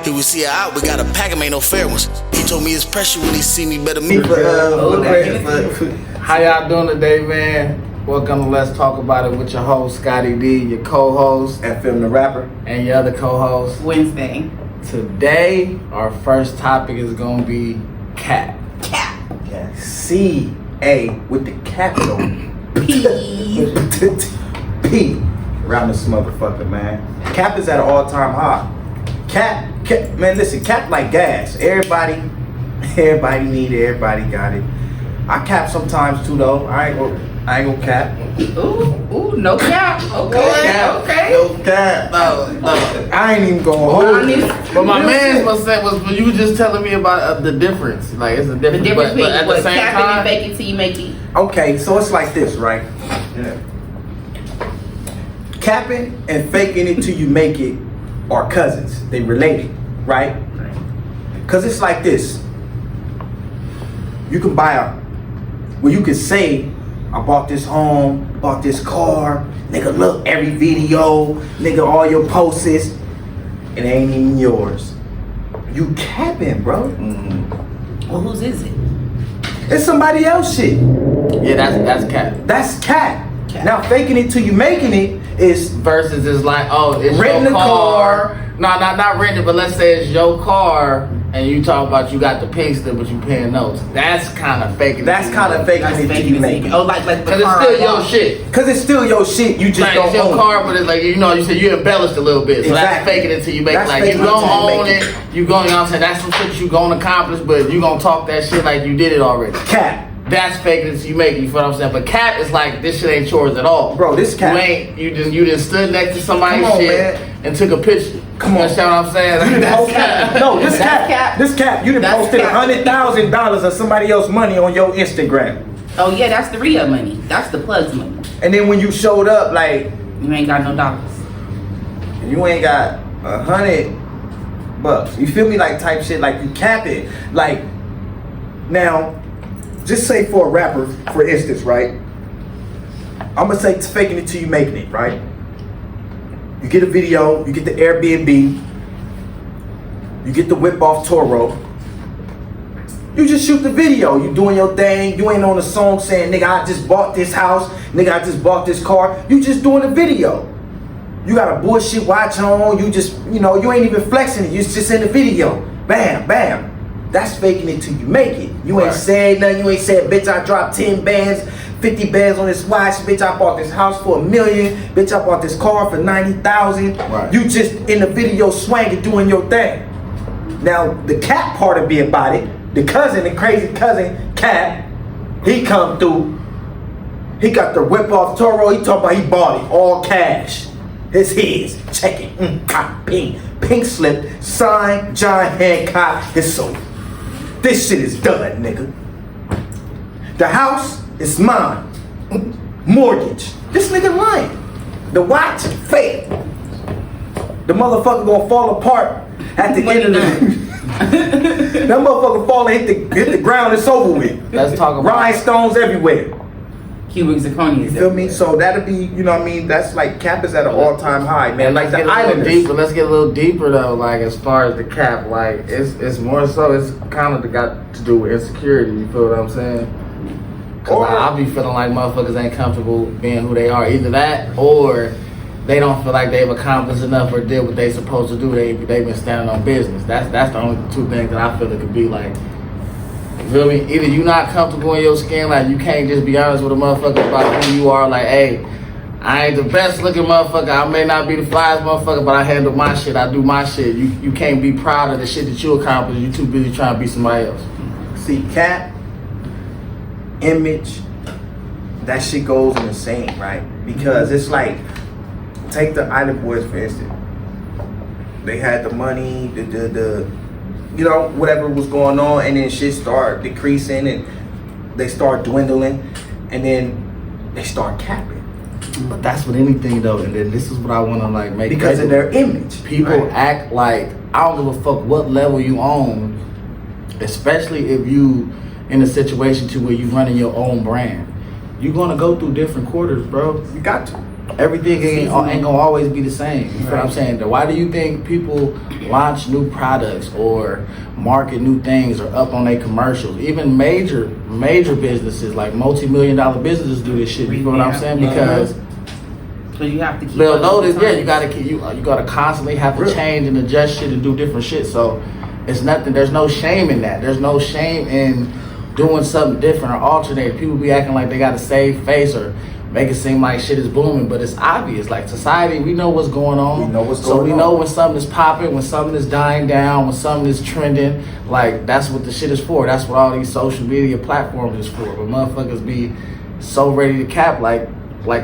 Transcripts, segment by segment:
He would see her out, we got a pack, him ain't no fair ones. He told me it's pressure when he see me better me. How y'all doing today, man? Welcome to Let's Talk About It with your host, Scotti D, your co-host, FM the rapper, and your other co-host, Wednesday. Today, our first topic is gonna be cap. Cap. Yeah. C-A with the capital P. P around this motherfucker, man. Cap is at an all-time high. Cap, man, listen, cap like gas. Everybody need it, everybody got it. I cap sometimes too, though. I ain't gonna cap. Ooh, no cap. Okay. No cap. No. I ain't even gonna hold it. But my man was you were just telling me about the difference. Like, it's a difference. The difference between at the same capping time, and fake it till you make it. Okay, so it's like this, right? Yeah. Capping and faking it till you make it are cousins. They related, right? Because it's like this. You can you can say, I bought this home, bought this car, nigga, look, every video, nigga, all your posts, it ain't even yours. You capping, bro. Mm-hmm. Well, whose is it? It's somebody else shit. Yeah, that's cap. That's cap. Now, faking it till you making it is versus is like, oh, it's renting your the car. No, not renting, but let's say it's your car and you talk about you got the pink slip, but you paying notes. That's kind of faking. That's kind of faking it till you make it. Oh, like because it's still your shit. Because it's still your shit. You just like, don't it's your own car, it. but it's like, you know, you said you embellished a little bit. So that's faking it till you make it. Like, you gonna own it. You gonna, you know what I'm saying? That's some shit you gonna accomplish, but you gonna talk that shit like you did it already. Cap. That's faking it till you make it, you feel what I'm saying? But cap is like, this shit ain't yours at all. Bro, this cap. You just stood next to somebody's shit and took a picture. Come on. Understand what I'm saying? That's cap. No, this cap. This cap. You done posted $100,000 of somebody else's money on your Instagram. Oh yeah, that's the real money. That's the plugs money. And then when you showed up, like, you ain't got no dollars. you ain't got $100. You feel me? Like type shit. Like you cap it. Like now. Just say for a rapper, for instance, right? I'm gonna say it's faking it till you making it, right? You get a video, you get the Airbnb, you get the whip off Toro. You just shoot the video, you doing your thing, you ain't on a song saying, nigga, I just bought this house, nigga, I just bought this car. You just doing a video. You got a bullshit watch on, you just, you ain't even flexing it, you just in the video. Bam, bam. That's faking it till you make it. You ain't said nothing. You ain't said, bitch, I dropped 10 bands, 50 bands on this watch. Bitch, I bought this house for $1 million. Bitch, I bought this car for $90,000. Right. You just in the video swanging, doing your thing. Now, the cap part of it about it, the crazy cousin, Cap, he come through. He got the whip off Toro. He talking about he bought it, all cash. It's his. Check it. Pink slip, signed, John Hancock. It's so. This shit is done, nigga. The house is mine. Mortgage. This nigga lying. The watch, fake. The motherfucker gonna fall apart at the end of the. That motherfucker fall and hit the ground. It's over with. Let's talk about rhinestones everywhere. Cubic zirconia. You feel me? So that'll be, you know what I mean? That's like cap is at an all-time high, man. Like the Islanders. Let's get a little deeper though. Like as far as the cap, like it's more so. It's kind of got to do with insecurity. You feel what I'm saying? Cause I'll be feeling like motherfuckers ain't comfortable being who they are. Either that or they don't feel like they've accomplished enough or did what they supposed to do. They've been standing on business. That's the only two things that I feel it could be like. You feel me? Either you not comfortable in your skin, like you can't just be honest with a motherfucker about who you are. Like, hey, I ain't the best looking motherfucker. I may not be the flyest motherfucker, but I handle my shit. I do my shit. You can't be proud of the shit that you accomplished. You too busy trying to be somebody else. See, cap, image, that shit goes in the same, right? Because it's like, take the Island Boys for instance. They had the money, the whatever was going on, and then shit start decreasing and they start dwindling, and then they start capping. But that's with anything though, and then this is what I want to like make because of their image. People act like I don't give a fuck what level you on, especially if you in a situation to where you running your own brand. You're gonna go through different quarters, bro. You got to. Everything ain't gonna always be the same. You know what I'm saying? Why do you think people launch new products or market new things or up on their commercials? Even major businesses, like multi-million-dollar businesses, do this shit. You know what I'm saying? Because you have to keep. they'll notice. Yeah, you gotta constantly have to change and adjust shit and do different shit. So it's nothing. There's no shame in that. There's no shame in doing something different or alternate. People be acting like they got to save face or make it seem like shit is booming, but it's obvious. Like society, we know what's going on. We know what's going on. So we know when something is popping, when something is dying down, when something is trending. Like that's what the shit is for. That's what all these social media platforms is for. But motherfuckers be so ready to cap like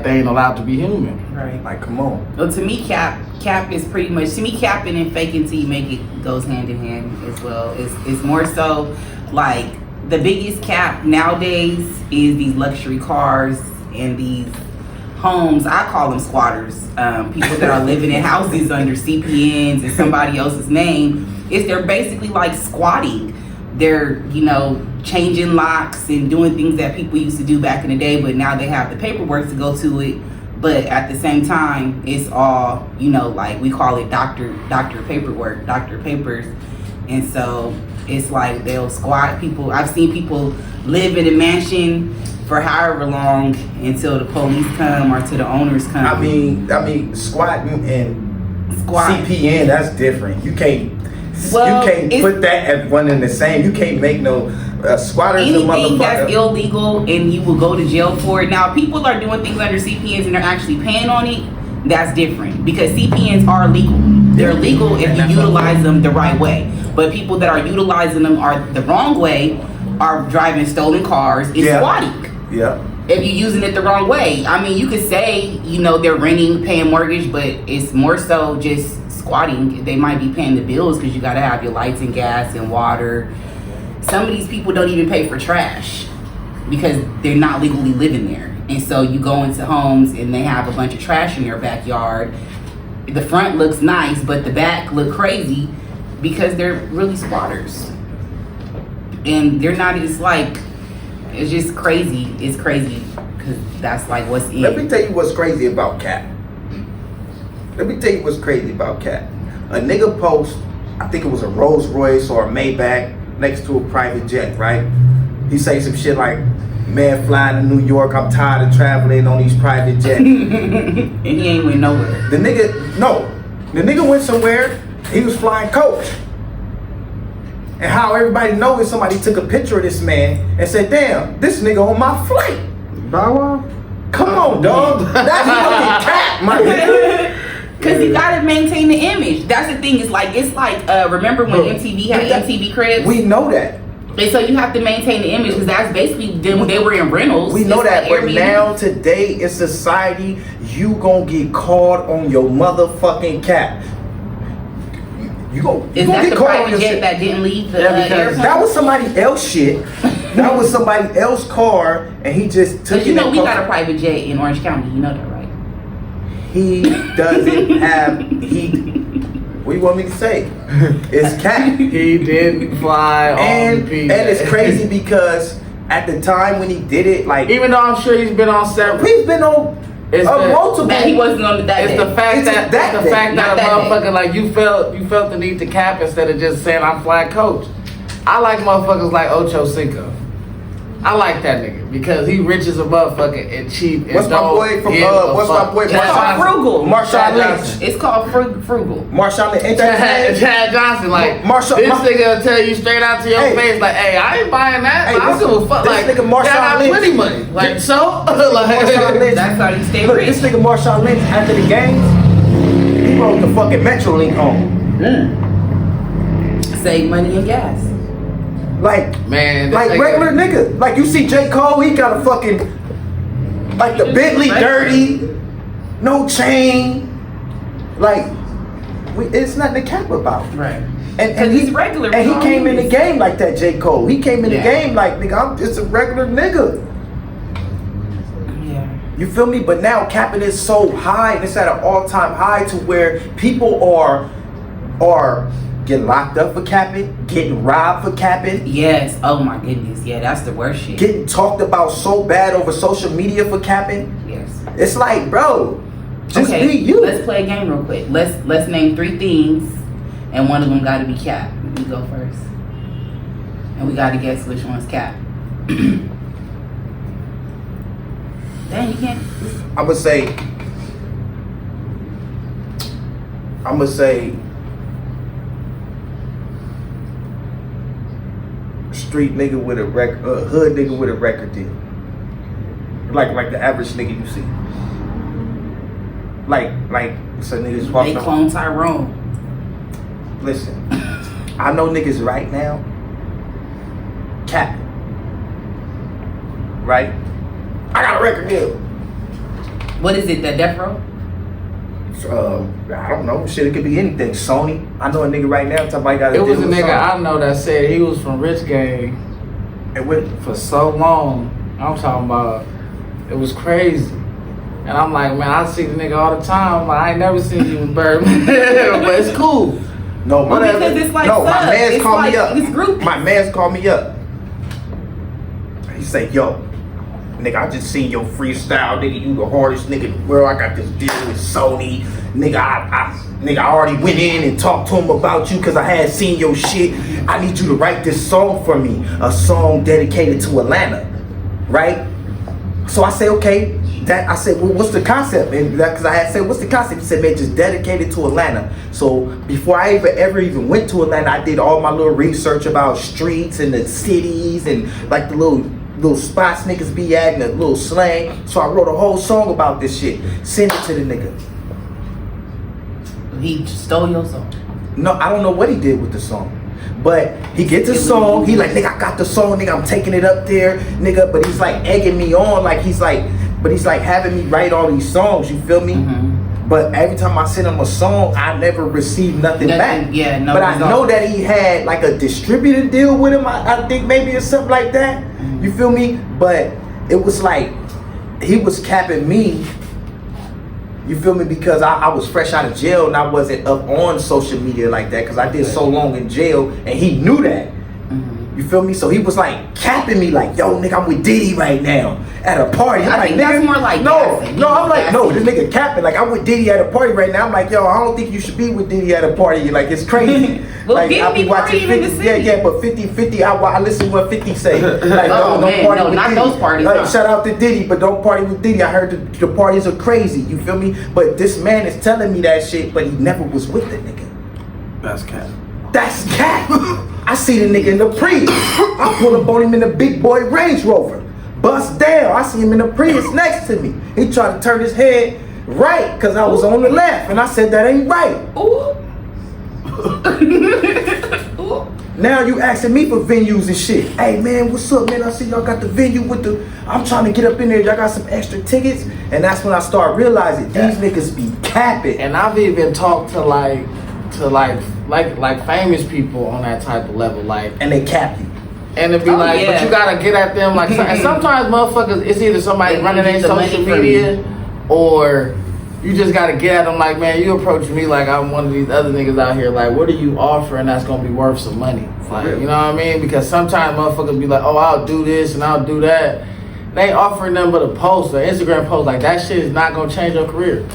they ain't allowed to be human. Right. Like, come on. Well, to me, cap is pretty much, to me, capping and faking till you make it goes hand in hand as well. It's more so like the biggest cap nowadays is these luxury cars and these homes. I call them squatters. People that are living in houses under CPNs and somebody else's name. They're basically like squatting. They're, changing locks and doing things that people used to do back in the day, but now they have the paperwork to go to it. But at the same time, it's all, like we call it doctor paperwork, doctor papers. And so it's like they'll squat people. I've seen people live in a mansion for however long until the police come or till the owners come. I mean, squatting and CPN, that's different. You can't put that as one in the same. You can't make no squatters and motherfucker. Anything that's illegal and you will go to jail for it. Now, people are doing things under CPNs and they're actually paying on it. That's different because CPNs are legal. They're legal if you utilize them the right way. But people that are utilizing them are the wrong way are driving stolen cars and squatting. Yeah. If you're using it the wrong way. I mean, you could say, they're renting, paying mortgage, but it's more so just squatting. They might be paying the bills because you got to have your lights and gas and water. Some of these people don't even pay for trash because they're not legally living there. And so you go into homes and they have a bunch of trash in their backyard. The front looks nice, but the back look crazy because they're really squatters. And they're not, it's just crazy. It's crazy because that's like what's in. Let me tell you what's crazy about Cap. A nigga post, I think it was a Rolls Royce or a Maybach next to a private jet, right? He say some shit like, man, flying to New York, I'm tired of traveling on these private jets. And he ain't went nowhere. The nigga went somewhere, he was flying coach. And how everybody knows is somebody took a picture of this man and said, damn, this nigga on my flight. Bow Wow? Come on, dog. That's fucking Cap, my nigga. Because you gotta maintain the image. That's the thing. It's like remember when MTV had MTV Cribs? We know that. And so you have to maintain the image because that's basically them. They were in rentals. We know it's that, like but Airbnb. now today in society, you gonna get caught on your motherfucking Cap. You gonna Is get that the caught on private your jet shit. that didn't leave the Yeah, because airport? That was somebody else shit. That was somebody else's car, and he just took But it. we got a private jet in Orange County. You know that, right? He doesn't have What do you want me to say? It's Cap. He didn't fly on the And it's crazy because at the time when he did it, like even though I'm sure he's been on several. he's been on multiple. That he wasn't on that It's day. the fact that Not a that motherfucker like you felt the need to cap instead of just saying I'm flying coach. I like motherfuckers like Ocho Cinco. I like that nigga because he rich as a motherfucker and cheap. And What's my boy from what's my boy? It's called Frugal. Marshawn Lynch. It's called Frugal. Marshawn Lynch. Ain't that his name? Chad Johnson, like Marshawn- this nigga will tell you straight out to your face, like, "Hey, I ain't buying that. Hey, I don't give a fuck." this Like, nigga Marshawn I got Lynch. plenty money. Like, so, Marshawn like, Lynch. That's how you stay Look, rich. this nigga Marshawn Lynch after the games, he wrote the fucking Metrolink home. Save money and gas. Like, man, this like nigga- regular nigga. Like you see J. Cole, he got a fucking like the Bentley dirty, no chain. Like, it's nothing to cap about. Right. And he's regular. And he came in the game like that, J. Cole. He came in the Yeah. game like, nigga, I'm just a regular nigga. Yeah. You feel me? But now capping is so high, and it's at an all-time high to where people are getting locked up for capping, getting robbed for capping, Yes. Oh my goodness. Yeah, that's the worst shit. getting talked about so bad over social media for capping. Yes. It's like, bro, Just be you. Let's play a game real quick. Let's name 3 things, and one of them got to be cap. You go first, and we got to guess which one's cap. Dang, you can't. I'm gonna say street nigga with a record, hood nigga with a record deal. Like the average nigga you see. Like some niggas walking. They clone Tyrone. Listen, I know niggas right now capping. Right? I got a record deal. What is it? The Death Row? I don't know. Shit, it could be anything. Sony. I know a nigga right now talking about he got a It deal was a with nigga Sony. I know that said he was from Rich Gang And with for so long. I'm talking about, it was crazy. And I'm like, man, I see the nigga all the time. Like, I ain't never seen you with Birdman. But it's cool. no, Well, because it's like no, my subs. man's It's called like me up. this group. My man's called me up. He say, yo, nigga, I just seen your freestyle, nigga. You the hardest nigga in the world. I got this deal with Sony. Nigga, I already went in and talked to him about you because I had seen your shit. I need you to write this song for me. A song dedicated to Atlanta. Right? So I say, okay. I said, well, what's the concept? And because I had said, what's the concept? He said, man, just dedicated to Atlanta. So before I ever even went to Atlanta, I did all my little research about streets and the cities and like the little spots niggas be at and the little slang. So I wrote a whole song about this shit. Send it to the nigga. He stole your song. No, I don't know what he did with the song. But he gets the song, he like, nigga, I got the song, nigga, I'm taking it up there, nigga. But he's like egging me on, like he's like having me write all these songs, you feel me? Mm-hmm. But every time I send him a song, I never receive nothing back. Yeah, no. But result. I know that he had like a distributor deal with him, I think maybe or something like that. Mm-hmm. You feel me? But it was like, he was capping me. You feel me? Because I was fresh out of jail and I wasn't up on social media like that because I did so long in jail and he knew that. Mm-hmm. You feel me? So he was like capping me like, yo, nigga, I'm with Diddy right now at a party. I'm I like, think that's nigga, more like no, gassing. no. I'm like, no, Gassing. this nigga capping. Like, I'm with Diddy at a party right now. I'm like, yo, I don't think you should be with Diddy at a party. Like, it's crazy. Well, like, Diddy I be be watching partying in the 50, city. yeah, but 50, I listen to what 50 say. Like, Oh, don't man, party no, with not Diddy. those parties, Like, no. shout out to Diddy, but don't party with Diddy. I heard the parties are crazy. You feel me? But this man is telling me that shit, but he never was with the nigga. That's cat. That's cat. I see the nigga in the Prius. I pull up on him in the big boy Range Rover. Bust down. I see him in the Prius next to me. He tried to turn his head right because I was on the left. And I said, that ain't right. Ooh. Ooh. Now you asking me for venues and shit. Hey man, what's up, man? I see y'all got the venue with the... I'm trying to get up in there. Y'all got some extra tickets? And that's when I start realizing these niggas be capping. And I've even talked to like famous people on that type of level, like, And they cap you. and it'd be Oh, like, yeah. but you gotta get at them like, and sometimes motherfuckers, it's either somebody They running get their the money social from media, you. or you just gotta get at them like, man, you approach me like I'm one of these other niggas out here, like, what are you offering that's gonna be worth some money? Like, you know what I mean? Because sometimes motherfuckers be like, oh, I'll do this and I'll do that. They ain't offering them but a post, an Instagram post. Like, that shit is not gonna change your career.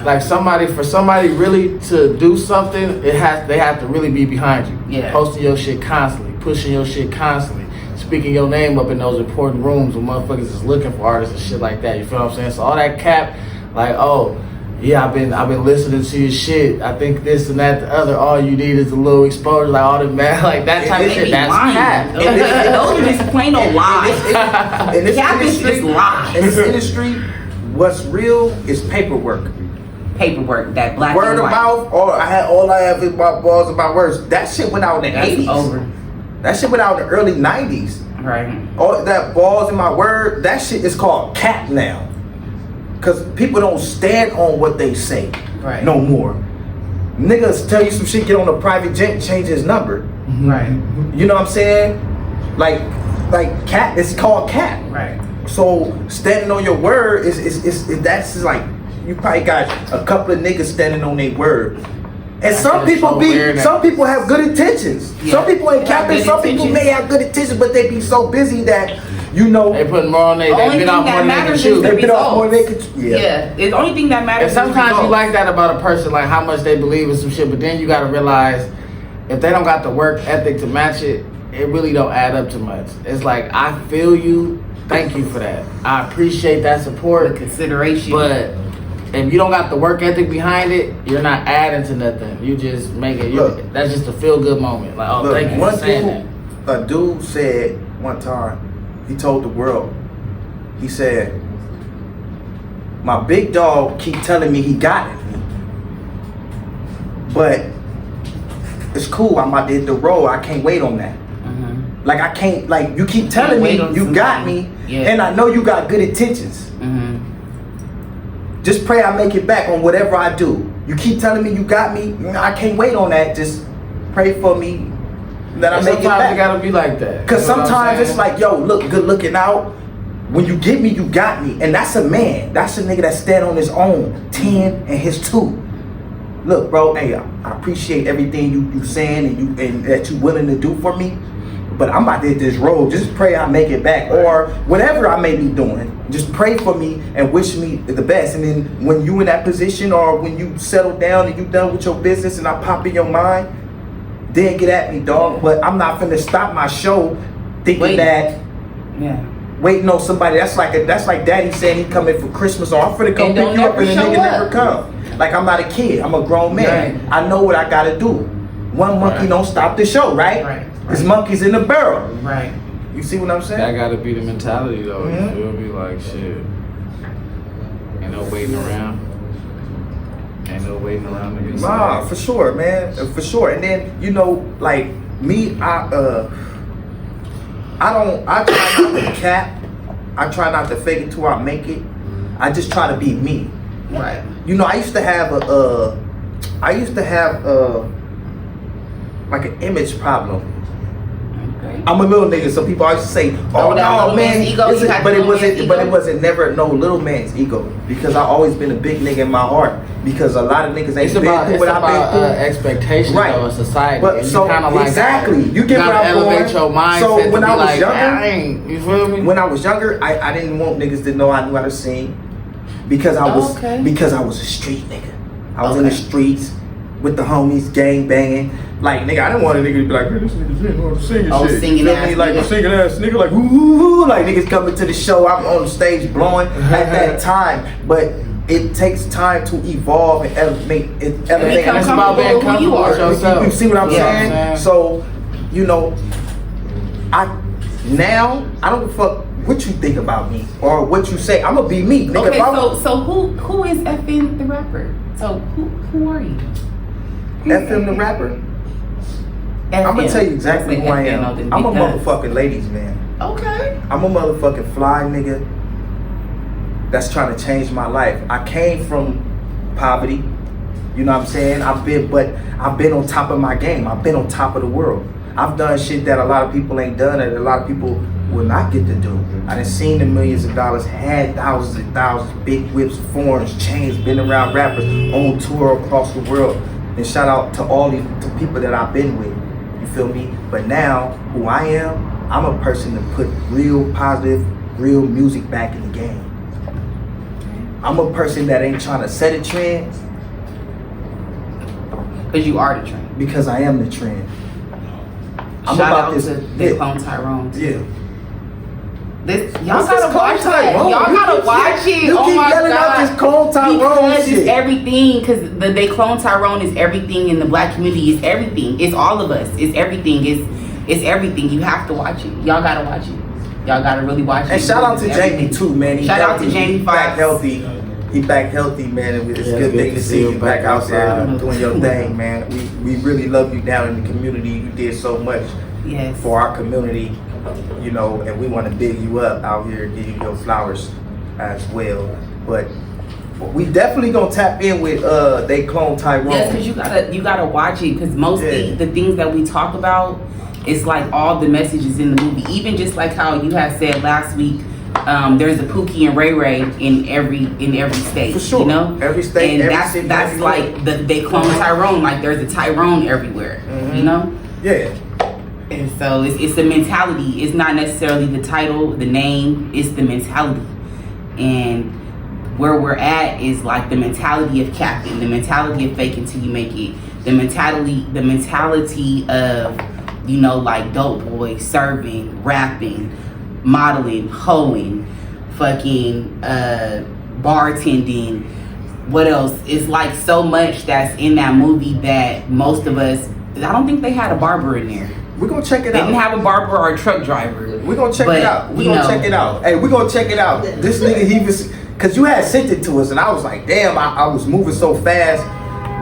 Like, for somebody really to do something, they have to really be behind you. Yeah. Posting your shit constantly, pushing your shit constantly, speaking your name up in those important rooms when motherfuckers is looking for artists and shit like that. You feel what I'm saying? So all that cap, like, oh, yeah, I've been listening to your shit. I think this and that, the other. All you need is a little exposure, like all the man, like that type of They shit. be That's lying. cap. Those are just plain old lies. In this Cap is industry, just lies. in this industry, what's real is paperwork. Paperwork, that black Word and of white. mouth, all I have is my balls and my words. That shit went out in the That's 80s. over. That shit went out in the early 90s. Right. All that balls and my word, that shit is called cap now. Cause people don't stand on what they say Right. no more. Niggas tell you some shit, get on a private jet and change his number. Right. You know what I'm saying? Like cap, it's called cap. Right. So standing on your word is that's like, you probably got a couple of niggas standing on their word. And some That's people so weird. some people have good intentions. intentions. Yeah. Some people ain't They have capping. good Some people intentions. may have good intentions, but they be so busy that you know They put more on they Only bit thing off that more than they can matters chew. is they bit off more than they results. could. Yeah, the only thing that matters. And sometimes is you results. like that about a person, like how much they believe in some shit, but then you gotta realize if they don't got the work ethic to match it, it really don't add up to much. It's like, I feel you, thank you for that. I appreciate that support, The consideration. but if you don't got the work ethic behind it, you're not adding to nothing. You just make it, Look. that's just a feel good moment. Like, oh, Look, thank you one for saying thing that. a dude said one time, he told the world, he said, my big dog keep telling me he got it. But it's cool, I'm about to hit the road, I can't wait on that. Like I can't, like you keep telling me wait on you got somebody. me, Yeah. and I know you got good intentions. Just pray I make it back on whatever I do. You keep telling me you got me, I can't wait on that. Just pray for me that I And make it sometimes back. it gotta be like that. Cause You know what I'm sometimes it's saying? like, yo, look good looking out. When you get me, you got me. And that's a man. That's a nigga that stand on his own 10 and his 2. Look, bro, hey, I appreciate everything you saying and that you willing to do for me. But I'm about to hit this road. Just pray I make it back. Or whatever I may be doing. Just pray for me and wish me the best. And then when you in that position or when you settle down and you done with your business and I pop in your mind, then get at me, dog. But I'm not finna stop my show thinking that waiting on somebody. That's like daddy saying he coming for Christmas or I'm finna come And pick don't you up never and the show nigga up. never come. Like I'm not a kid. I'm a grown man. Right. I know what I gotta do. One monkey Right. don't stop the show, right? Right. There's monkeys in the barrel. Right. You see what I'm saying? That gotta be the mentality though. Mhm. You feel me? Like shit. Ain't no waiting around. Ain't no waiting around to get Nah, saved. for sure, man. For sure. And then, you know, like me, I try not to cap. I try not to fake it till I make it. I just try to be me. Right. You know, I used to have like an image problem. Okay. I'm a little nigga, so people always say, "Oh that no, little man," man's ego, It's you had but it little wasn't. man's But ego? it wasn't never no little man's ego because I always been a big nigga in my heart. Because a lot of niggas ain't It's been about, through it's what I've about been through. expectations Right. of a society. But And you so kinda like exactly, you get gotta what I'm elevate going. your mindset So to when be I was like, younger, dang, you feel me? when I was younger, I didn't want niggas to know I knew how to sing because I was Okay. because I was a street nigga. I was in the Okay. streets with the homies, gang banging. Like nigga, I didn't want a nigga to be like, man, this nigga didn't know how to sing and Oh, shit. singing Feel ass me? Like nigga. a singing ass nigga, like ooh, like niggas coming to the show. I'm on the stage blowing at that time, but it takes time to evolve and elevate. become It's about being comfortable with who you comfortable with are. yourself. You see what I'm Yeah. saying? Yeah. So, you know, I don't give a fuck what you think about me or what you say. I'm gonna be me. Nigga, Okay, if I'm- so who is FN the rapper? So who are you? FM the rapper. I'm gonna tell you exactly who I am. I'm a motherfucking ladies man. Okay. I'm a motherfucking fly nigga that's trying to change my life. I came from poverty. You know what I'm saying? I've been on top of my game. I've been on top of the world. I've done shit that a lot of people ain't done and a lot of people will not get to do. I done seen the millions of dollars, had thousands and thousands, big whips, foreigns, chains, been around rappers, on tour across the world. And shout out to all these to people that I've been with. You feel me? But now, who I am, I'm a person to put real positive, real music back in the game. I'm a person that ain't trying to set a trend Because you are the trend. because I am the trend. I'm Shout about out this. to the Clone Tyrone. Yeah. Y'all What's this gotta watch Clone that. Tyrone? Y'all You gotta keep- watch it. you Oh keep my yelling out God. this Clone Tyrone because shit. it's everything. Because the They Clone Tyrone is everything in the black community. It's everything. It's all of us. It's everything. It's everything. You have to watch it. Y'all gotta watch it. Y'all gotta really watch it. And shout out to It's Jamie everything. too, man. He Shout out to healthy. Jamie He back Foxx. healthy. He back healthy, man. It's Yeah, a good good thing to to see see you you back back out there outside. doing your thing, man. We really love you down in the community. You did so much Yes. for our community, you know, and we want to big you up out here, give you your flowers as well. But we definitely gonna tap in with They Clone Tyrone. Yes, because you gotta watch it. Because mostly Yeah. the things that we talk about, it's like all the messages in the movie. Even just like how you had said last week, there's a Pookie and Ray Ray in every state. For sure. You know, Every state, and every that's city, that's every like They Clone Tyrone. Like there's a Tyrone everywhere. Mhm. You know, Yeah. And so it's the mentality. It's not necessarily the title, the name. It's the mentality. And where we're at is like the mentality of capping, the mentality of faking till you make it, the mentality of, you know, like dope boy, serving, rapping, modeling, hoeing, fucking bartending. What else? It's like so much that's in that movie that most of us, I don't think they had a barber in there. We're gonna check it They out. didn't have a barber or a truck driver. We're gonna check But, it out. We're you gonna know, check it out. Hey, we're gonna check it out. This nigga, he was, cause you had sent it to us, and I was like, damn, I was moving so fast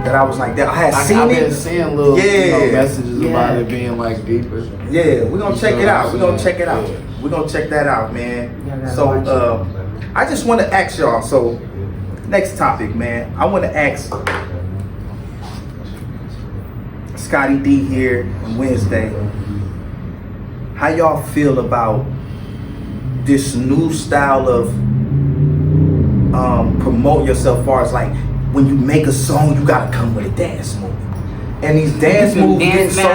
that I was like, damn, I had seen I've been it. seeing little messages Yeah. about it being like deeper. Yeah, we're gonna check it out. We're gonna check it out. Yeah. We're gonna check that out, man. Y'all gotta So, watch I just want to ask y'all. So, next topic, man. I want to ask Scotti D here on Wednesday. How y'all feel about this new style of promote yourself? Far as like when you make a song, you gotta come with a dance move, and these dance moves getting so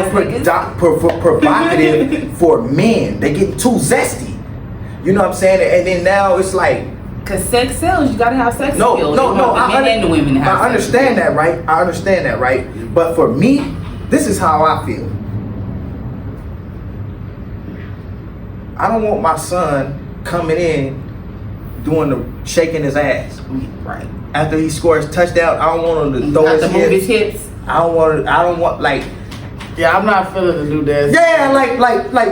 provocative for men. They get too zesty. You know what I'm saying? And then now it's like, Cause sex sells. You gotta have sex no. skills. The men and the women have. I understand that, right? I understand that, right? But for me, this is how I feel. I don't want my son coming in doing the shaking his ass Right. after he scores touchdown. I don't want him to throw Have his to move his hips. hips. I don't want like. Yeah, I'm not feeling the new dance. Yeah, like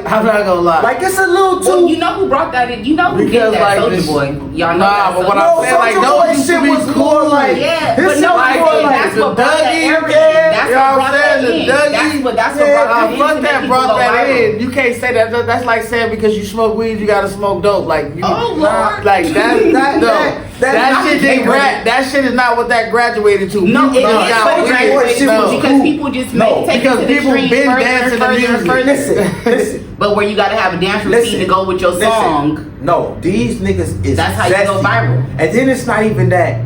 I'm not gonna lie. like it's a little too. Well, you know who brought that in? You know who Because, did that? like, Soulja this- Boy. Y'all know Nah, that. but what Soulja I'm No, saying, like, Soulja those Boy used to shit be was cool. more like Yeah, his but shit no, was I more think like that's the what brought that Dougie, everything. yeah, That's you what know brought what I'm that saying, in. the Dougie. That's what Yeah, brought that in. Fuck to make that people brought go that viral. in. You can't say that. That's like saying because you smoke weed, you gotta smoke dope. Like you, Oh, Lord. like that That shit didn't that shit is not what that graduated to. No, it People is got what it weird. graduated No. to because people just No, take because it to the people extreme been further dancing and to further and music. further. listen. But where you gotta have a dance routine to go with your song. No, these niggas is That's how you go zesty. viral. And then it's not even that.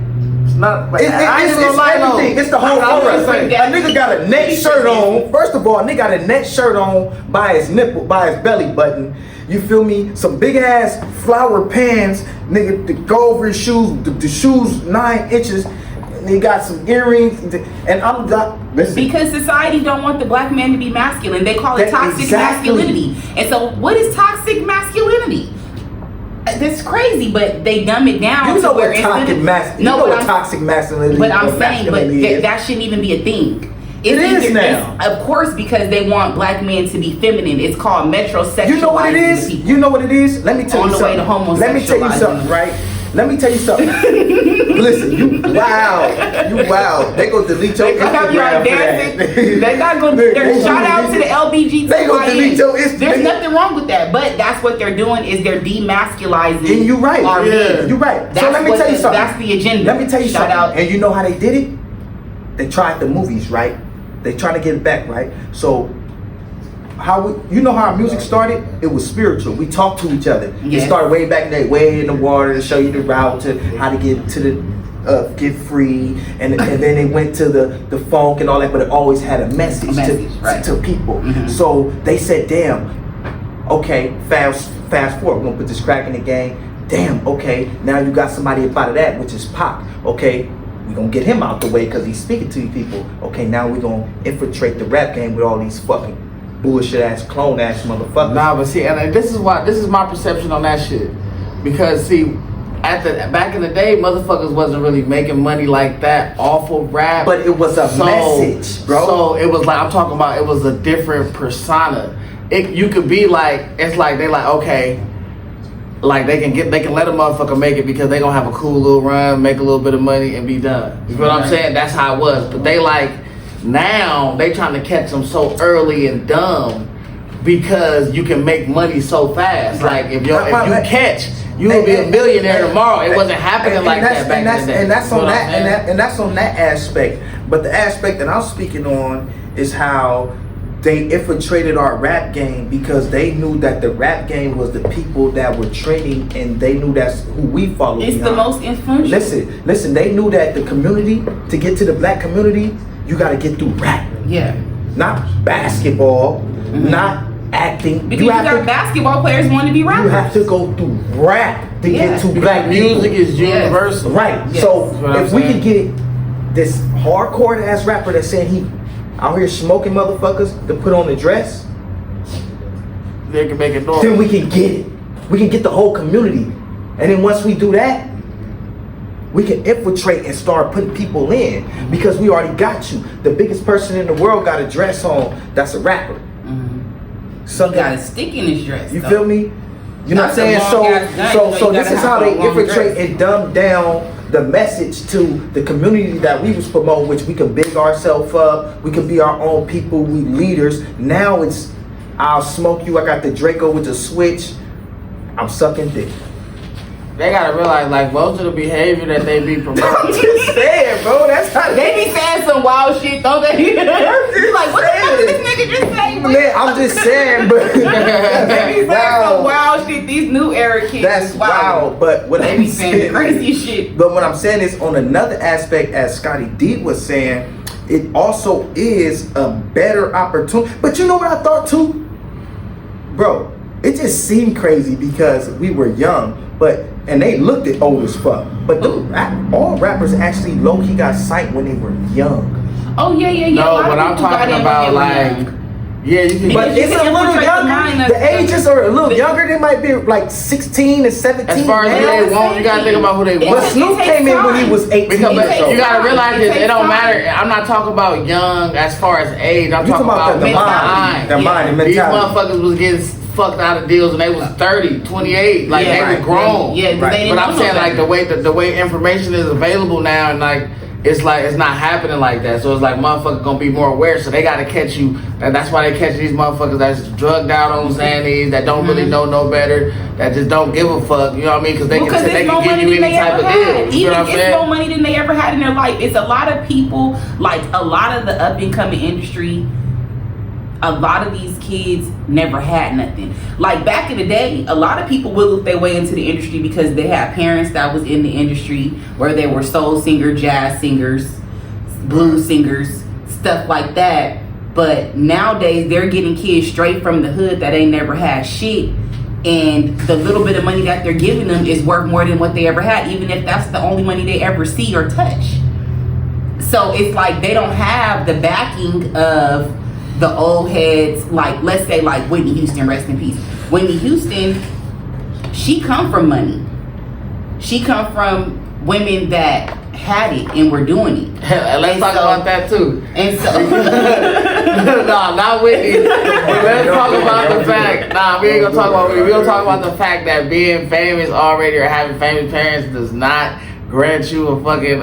It's not. Like, It's everything. It's the whole aura. A nigga got a net shirt on. First of all, a nigga got a net shirt on by his nipple, by his belly button. You feel me? Some big ass flower pants, nigga, to go over his shoes. The shoes 9 inches. And he got some earrings. And I'm not. Listen. Because society don't want the black man to be masculine. They call it toxic Exactly. masculinity. And so what is toxic masculinity? That's crazy, but they dumb it down. You to know where what instead toxic of- masculinity? No, You know but what I'm- toxic masculinity? But I'm saying, but masculinity is? that shouldn't even be a thing. It is either- now. Of course, because they want black men to be feminine. It's called metrosexualizing. You know what it is? the people. You know what it is? Let me tell On you the way something. to Let me tell you homosexualizing. something, right? Let me tell you something. Listen, you wow. They gonna delete your They gonna have y'all Instagram for dancing. that. They not gonna. Shout out to the LBGT. They gonna delete your Instagram. There's nothing wrong with that, but that's what they're doing is they're demasculizing. And you right. our men. You right. So That's let me what tell you something. That's the agenda. Let me tell you Shout something. out. And you know how they did it? They tried the movies, right? They trying to get it back, right? So you know how our music started? It was spiritual. We talked to each other. Yes. It started way back there, way in the water to show you the route to how to get to the get free, and then they went to the funk and all that, but it always had a message, right. to people. Mhm. So they said, damn, okay, fast forward, we're gonna put this crack in the game. Damn, okay, now you got somebody up out of that, which is Pac. Okay, we're gonna get him out the way because he's speaking to you people. Okay, now we're gonna infiltrate the rap game with all these fucking bullshit ass, clone ass motherfuckers. Nah, but see, and this is my perception on that shit. Because see, back in the day, motherfuckers wasn't really making money like that off of rap. But it was a message, bro. So it was like I'm talking about. It was a different persona. You could be like, it's like they like okay, like they can let a motherfucker make it because they gonna have a cool little run, make a little bit of money, and be done. You know what I'm saying? That's how it was. But they like now they trying to catch them so early and dumb because you can make money so fast. Like if you catch. You will be a millionaire tomorrow. It wasn't happening like that back in the day. And that's on that, and that's on that aspect. But the aspect that I'm speaking on is how they infiltrated our rap game because they knew that the rap game was the people that were training, and they knew that's who we follow. It's the most influential. Listen. They knew that the community, to get to the black community, you got to get through rap. Yeah. not basketball, not acting. Because you got basketball players want to be rappers. You have to go through rap to get to black music people. is universal. Right. Yes. So That's if we could get this hardcore ass rapper that's saying he out here smoking motherfuckers to put on the dress, they can make it normal. then we can get it. We can get the whole community. And then once we do that, we can infiltrate and start putting people in because we already got you. The biggest person in the world got a dress on that's a rapper. So you got a stick in his dress. You feel me? You know what I'm saying? So this is how they infiltrate and dumb down the message to the community that we was promoting, which we can big ourselves up. We can be our own people. We leaders. Now it's, I'll smoke you. I got the Draco with the switch. I'm sucking dick. They gotta realize, like, most of the behavior that they be promoting. I'm just saying, bro. That's how They be saying some wild shit, don't they? You're like, what the fuck did this nigga just say? Man, I'm just saying, but They be saying some wild shit. These new era kids. That's is wild. wild. But what They I'm be saying the crazy shit. But what I'm saying is, on another aspect, as Scotti D was saying, it also is a better opportunity. But you know what I thought too, bro? It just seemed crazy because we were young, and they looked at old as fuck. But all rappers actually low key got sight when they were young. Oh yeah. No, but I'm talking about like, yeah, you can. But you it's can a little infiltrate the younger. mind of The ages are a little younger. They might be like 16 and 17. As far as who they want, you gotta think about who they But want. Snoop It came in takes when he was 18 Because years old. you gotta realize It it takes don't time. matter. I'm not talking about young as far as age. I'm You talking about the mind. the mind, and These mentality. motherfuckers was getting fucked out of deals when they was 30, 28. Like Yeah, they right. were grown. Yeah, Right. they didn't But I'm know saying no like better. the way information is available now, and like it's not happening like that. So it's like motherfuckers gonna be more aware. So they gotta catch you, and that's why they catch these motherfuckers that's drugged out on Xannies, that don't really know no better, that just don't give a fuck. You know what I mean? Because they Because can it's more give money you than any they type ever of had. deal. You know Even what I'm it's saying? more money than they ever had in their life. It's a lot of people, like a lot of the up and coming industry. A lot of these kids never had nothing. Like back in the day, a lot of people wiggled their way into the industry because they had parents that was in the industry, where they were soul singers, jazz singers, blues singers, stuff like that. But nowadays, they're getting kids straight from the hood that ain't never had shit. And the little bit of money that they're giving them is worth more than what they ever had, even if that's the only money they ever see or touch. So it's like they don't have the backing of the old heads, like let's say like Whitney Houston, rest in peace. Whitney Houston, she come from money. She come from women that had it and were doing it. Let's talk about that too. And so No, not Whitney. Let's talk about the fact. Nah, we ain't gonna talk about Whitney. We gonna talk about the fact that being famous already or having famous parents does not grant you a fucking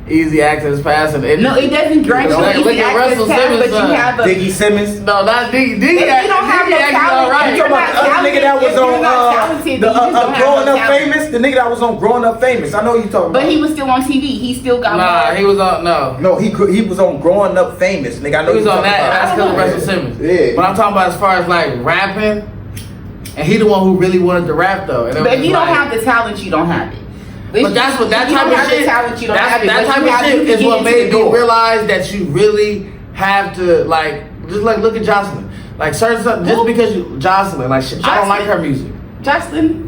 easy access pass. And no, it doesn't grant you Look easy at access Russell pass, Simmons' but you son. have a. Diggy Simmons. No, not Diggy. If you don't have no Diggy actually talent, alright. if you're not The other nigga that was talented, if you're not on talented, the then you just don't have Growing no Up talent. Famous. The nigga that was on Growing Up Famous. I know you talking about. But he was still on TV. He still got. Nah, he was on No, he was on Growing Up Famous, nigga. I know He was you on talking that, and about. that's because of Russell Simmons. Yeah. But I'm talking about as far as like rapping, and he the one who really wanted to rap though. And it But was if you don't like- have the talent, you don't have it. But that's what that If you type don't of have shit. the talent, you don't have it. That But type you of have- you shit can is get what into made the me door. realize that you really have to like just like look at Jocelyn. Like certain stuff, just because you Jocelyn, like I don't like her music. Jocelyn.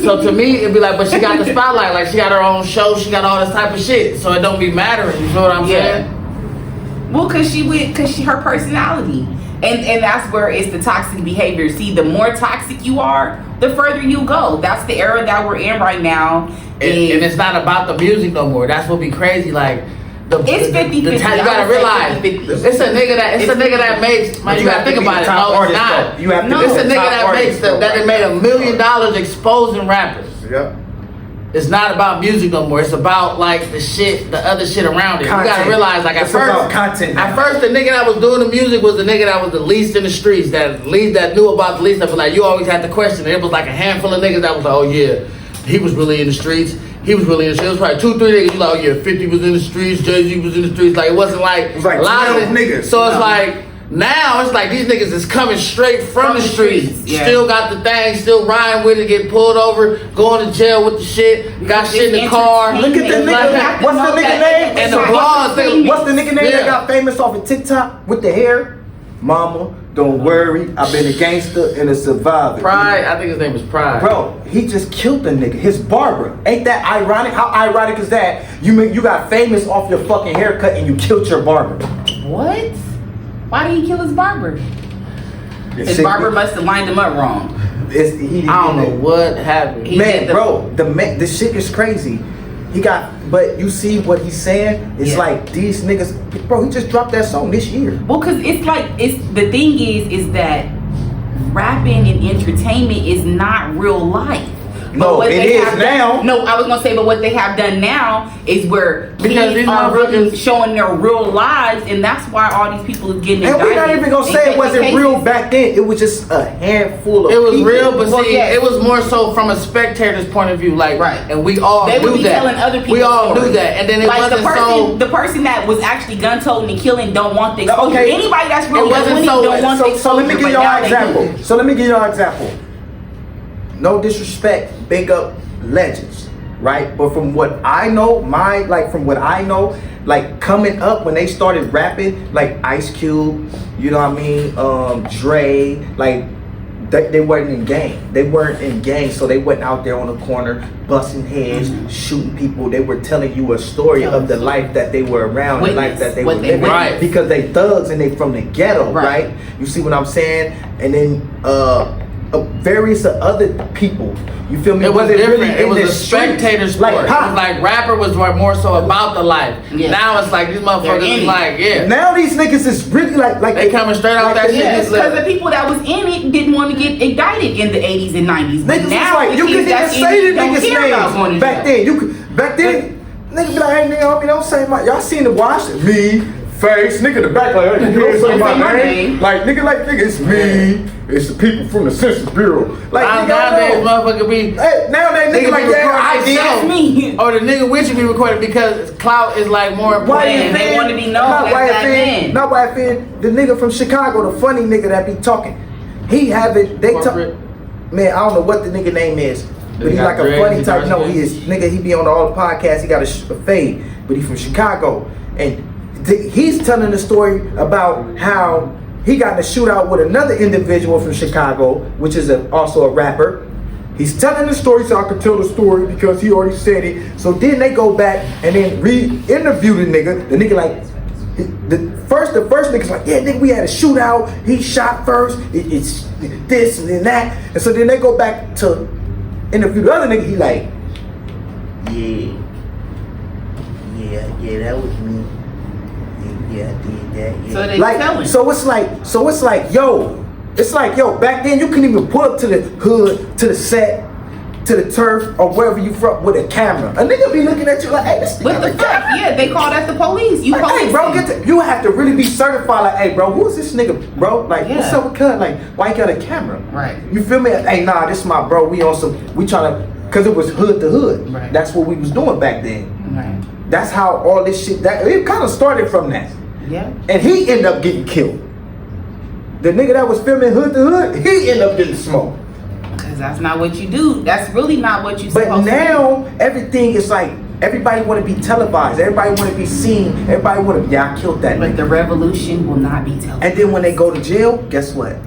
So to me, it'd be like, but she got the spotlight. Like she got her own show. She got all this type of shit. So it don't be mattering. You know what I'm saying? Well, cause she her personality, and that's where it's the toxic behavior. See, the more toxic you are, the further you go. That's the era that we're in right now. And it's not about the music no more. That's what be crazy. Like It's 50-50. You gotta realize 50-50. it's a nigga that makes. Man, you gotta think about it. No, it's not. You have to No, be It's a the nigga top that artist, makes though. that they made $1 million exposing rappers. Yep. It's not about music no more. It's about like the other shit around it. You Content. gotta realize, like It's about content now. at first the nigga that was doing the music was the nigga that was the least in the streets, that knew about the least stuff. But like you always had to question it. It was like a handful of niggas that was like, oh yeah, he was really in the streets. He was really in the streets. It was probably 2-3 niggas. You like, oh yeah, 50 was in the streets. Jay-Z was in the streets. Like it wasn't like It was like a lot of 12 niggas. So it's like Now it's like these niggas is coming straight from the streets. Yeah. Still got the thing, still riding with it, get pulled over, going to jail with the shit, got shit in the car. Look at the nigga. What's the nigga name? And the vlogs. What's the nigga name that got famous off of TikTok with the hair? Mama, don't worry. I've been a gangster and a survivor. Pride, I think his name is Pride. Bro, he just killed the nigga. His barber. Ain't that ironic? How ironic is that? You got famous off your fucking haircut and you killed your barber. What? Why did he kill his barber? His barber must have lined him up wrong. I don't know what happened. Man, bro, the shit is crazy. But you see what he's saying? It's like these niggas, bro, he just dropped that song this year. Well, cause the thing is that rapping and entertainment is not real life. No, it is now. No, I was gonna say, but what they have done now is where kids are really showing their real lives, and that's why all these people are getting indicted. And we're not even gonna say it wasn't real back then. It was just a handful of people. It was real, but it was more so from a spectator's point of view, like, and we all they would be that. telling other people. We all knew that, and then it like wasn't the person that was actually gun toting and killing don't want the exposure. Okay. Anybody that's really don't want the exposure. So let me give y'all an example. No disrespect, big up legends, right? But from what I know, like coming up when they started rapping, like Ice Cube, you know what I mean, Dre, like they weren't in gang. They weren't in gang, so they went out there on the corner, busting heads, shooting people. They were telling you a story of the life that they were around, the life that they were living, right? Because they thugs and they from the ghetto, right? You see what I'm saying? And then various other people. You feel me? It was different. Really it was a spectator sport. Like rapper was more so about the life. Yeah. Now it's like these motherfuckers like Now these niggas is really like they coming straight out that shit. Because the people that was in it didn't want to get indicted in the 80s and 90s. But niggas now like, you couldn't even say the niggas' names back then. Back then, niggas be like, hey nigga, homie, don't say my. Y'all seen the watch? Me, face, nigga in the back like, hey, don't say my name. Like nigga, it's me. It's the people from the Census Bureau. Like nowadays, motherfucker be. Hey, nowadays nigga like that. That's me. Or the nigga with you be recorded because clout is like more important. And they want to be known as that man. Not why I offend the nigga from Chicago, the funny nigga that be talking. He have it. They talk. Man, I don't know what the nigga name is, but he's like a funny type. No, he is nigga. He be on all the podcasts. He got a fade, but he from Chicago, and he's telling the story about how he got in a shootout with another individual from Chicago, which is also a rapper. He's telling the story so I can tell the story because he already said it. So then they go back and then re-interview the nigga. The nigga like, the first nigga's like, yeah, nigga, we had a shootout. He shot first. It's this and then that. And so then they go back to interview the other nigga. He like, yeah, that was me. Yeah, I did that. Yeah. So they telling. So it's like, yo, back then you couldn't even pull up to the hood, to the set, to the turf, or wherever you from with a camera. A nigga be looking at you like, hey, this nigga. What the fuck? Yeah, they call that the police. You like, hey, bro, you have to really be certified. Like, hey, bro, who's this nigga, bro? Like, what's up with Cut? Like, why you got a camera? Right. You feel me? Hey, nah, this is my bro. We trying to, cause it was hood to hood. Right. That's what we was doing back then. Right. That's how all this shit, it kind of started from that. Yeah. And he ended up getting killed. The nigga that was filming hood to hood, he ended up getting smoked. Because that's not what you do. That's really not what you supposed to do. But now, everything is like, everybody want to be televised. Everybody want to be seen. Everybody want to, I killed that But nigga. the revolution will not be televised. And then when they go to jail, guess what?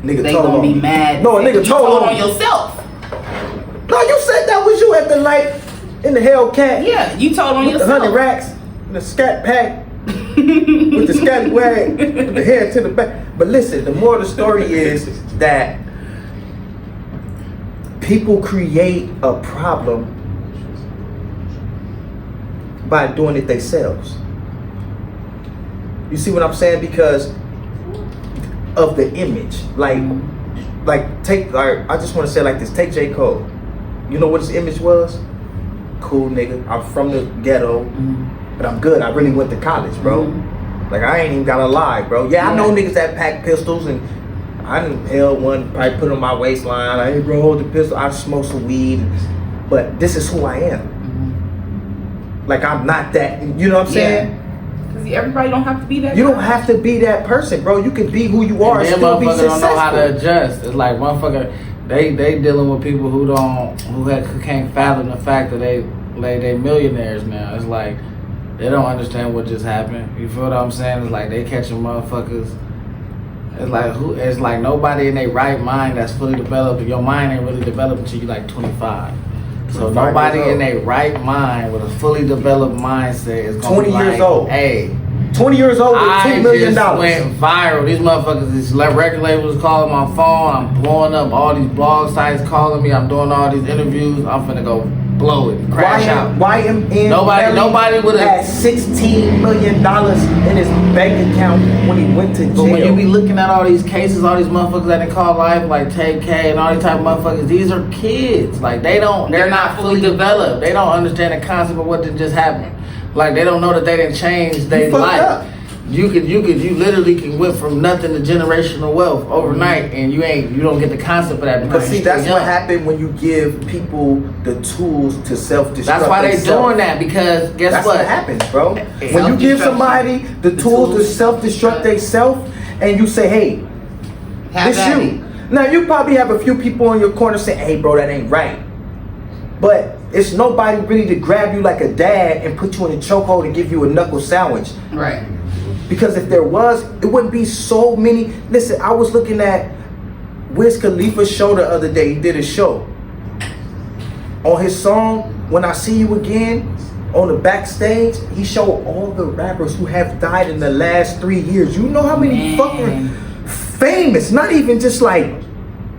Nigga they told gonna on be mad. No, a nigga you told on yourself. No, you said that was you at the light in the Hellcat. Yeah, you told on with yourself. The 100 racks, and the scat pack, with the scallywag, with the hair to the back. But listen, the moral of the story is that people create a problem by doing it themselves. You see what I'm saying? Because of the image. Like I just want to say it like this. Take J. Cole. You know what his image was? Cool nigga. I'm from the ghetto, but I'm good. I really went to college, bro. Like, I ain't even gotta lie, bro. Yeah, I know niggas that pack pistols, and I done held one, probably put it on my waistline. Like, hey, bro, hold the pistol. I smoke some weed, but this is who I am. Like, I'm not that. You know what I'm saying? Because everybody don't have to be that. You don't have to be that person, bro. You can be who you are and And still be motherfuckers successful. don't know how to adjust. It's like motherfucker, they dealing with people who can't fathom the fact that they millionaires now. It's like they don't understand what just happened. You feel what I'm saying? It's like they catching motherfuckers. It's like nobody in their right mind that's fully developed. Your mind ain't really developed until you like 25. So 25 nobody years old. in their right mind with a fully developed mindset is gonna 20 be years like, old. Hey, 20 years old with $2 million. I just went viral. These motherfuckers, these record labels calling my phone. I'm blowing up. All these blog sites calling me. I'm doing all these interviews. I'm finna go blow it, crash out. YMN Nobody would've- had $16 million in his bank account when he went to jail. But when you be looking at all these cases, all these motherfuckers that they call life, like Tay K and all these type of motherfuckers, these are kids. Like they're not fully developed. They don't understand the concept of what just happened. Like they don't know that they didn't change their fucked life. up. You literally can went from nothing to generational wealth overnight, and you don't get the concept of that. But Because see, you're that's still what young. happened when you give people the tools to self-destruct. That's why they themselves. doing that, because guess That's what happens, bro. When you give somebody the tools to self-destruct themselves, and you say, "Hey, Have this at you." Now you probably have a few people in your corner saying, "Hey, bro, that ain't right." But it's nobody really to grab you like a dad and put you in a chokehold and give you a knuckle sandwich. Right. Because if there was, it wouldn't be so many. Listen, I was looking at Wiz Khalifa's show the other day. He did a show. On his song, When I See You Again, on the backstage, he showed all the rappers who have died in the last 3 years. You know how many fucking famous, not even just like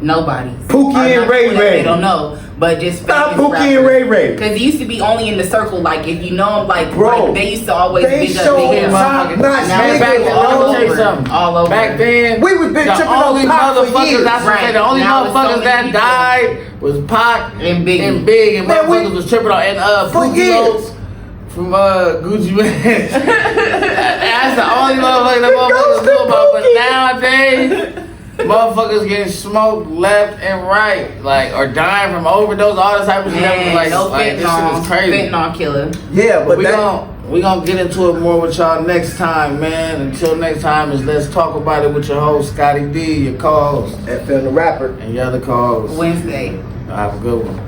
Nobody. Pookie and Ray They Ray. don't know, but just Not Pookie and Ray Ray. Because he used to be only in the circle. Like if you know him, like Bro, like, they used to always they big up show big up top-notch motherfuckers. Now niggas, it's Back then, bro. let me tell you over, something. all over. Back then, We was been the tripping on only Pac for motherfuckers years. that's what Right. the only Now it's so motherfuckers many that people. died was Pac And Biggie. and Man, motherfuckers was tripping on and for Pookie years. Locs from Gucci Mane. That's the only motherfucker that motherfuckers knew about. But nowadays, motherfuckers getting smoked left and right, like or dying from overdose, all this type of shit. Man, Like, no like this shit fentanyl, is crazy. fentanyl killer. Yeah, but We gonna get into it more with y'all next time, man. Until next time, is let's talk about it with your host Scotti D, your co-host, FM the rapper. and your other co-host. Wednesday. Have a good one.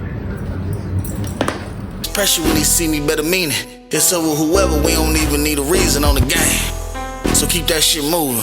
Pressure when they see me better mean it. It's over whoever, we don't even need a reason on the game. So keep that shit moving.